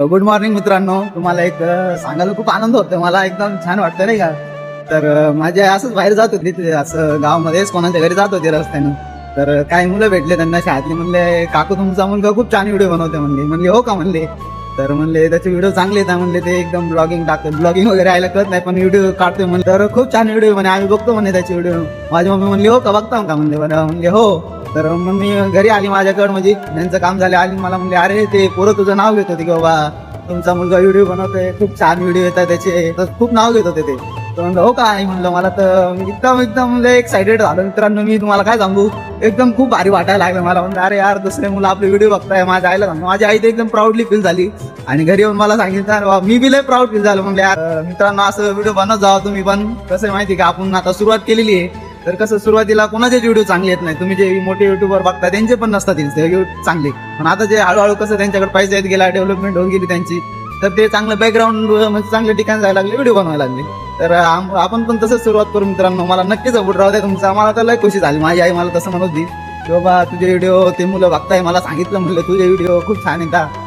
Good morning मित्रांनो. तुम्हाला एक सांगायला खूप आनंद होतो. मला एकदम छान वाटतं नाही का. तर माझे असंच बाहेर जात होती ते असं गावामध्येच कोणाच्या घरी जात होते रस्त्यानं. तर काही मुलं भेटले त्यांना शाळेतले, म्हणले काकू तुमचा मुलगा खूप छान व्हिडिओ बनवते म्हणले. म्हणले हो का म्हणले. तर म्हणले त्याचे व्हिडिओ चांगले येतात म्हणले, ते एकदम ब्लॉगिंग टाकतात. ब्लॉगिंग वगैरे आयला कळत नाही पण व्हिडिओ काढतोय म्हणले. तर खूप छान व्हिडिओ म्हणे, आम्ही बघतो म्हणे त्याचे व्हिडिओ. माझी मम्मी म्हणली हो का बघता का म्हणले. बरं म्हणले हो. तर मग मी घरी आली माझ्याकडे, म्हणजे त्यांचं काम झालं, आली मला म्हणले अरे ते पोरं तुझं नाव घेत होते की बाबा तुमचा मुलगा व्हिडिओ बनवतोय, खूप छान व्हिडिओ येतात त्याचे, तर खूप नाव घेत होते ते. तर म्हणलं हो का आई म्हणलं. मला तर एकदम एकदम एक्साइटेड झालं मित्रांनो. मी तुम्हाला काय सांगू, एकदम खूप भारी वाटायला लागलं मला. म्हणलं अरे यार दुसरे मुलं आपले व्हिडिओ बघताय. माझ्या आईला सांगतो, माझी आई तर एकदम प्राऊडली फील झाली आणि घरी येऊन मला सांगितलं मी बी लय प्राऊड फील झालं. म्हणलं यार मित्रांनो असं व्हिडिओ बनत जावा तुम्ही पण. कसं आहे माहिती का, आपण आता सुरुवात केलेली आहे. तर कसं सुरुवातीला कोणाचेच व्हिडिओ चांगले येत नाही. तुम्ही जे मोठे युट्यूबर बघता त्यांचे पण नसतात चांगले, पण आता जे हळूहळू कसं त्यांच्याकडे पैसे येत गेला, डेव्हलपमेंट होऊन गेली त्यांची, तर ते चांगलं बॅकग्राऊंड म्हणजे चांगले ठिकाण जायला लागले, व्हिडिओ बनवायला लागले. तर आपण पण तसंच सुरुवात करू मित्रांनो. मला नक्कीच सपोर्ट राहू द्या तुमचा. मला तर लय खुशी झाली. माझी आई मला तसं म्हणत होती की बाबा तुझे व्हिडिओ ते मुलं बघताय, मला सांगितलं म्हणलं तुझे व्हिडिओ खूप छान येतात.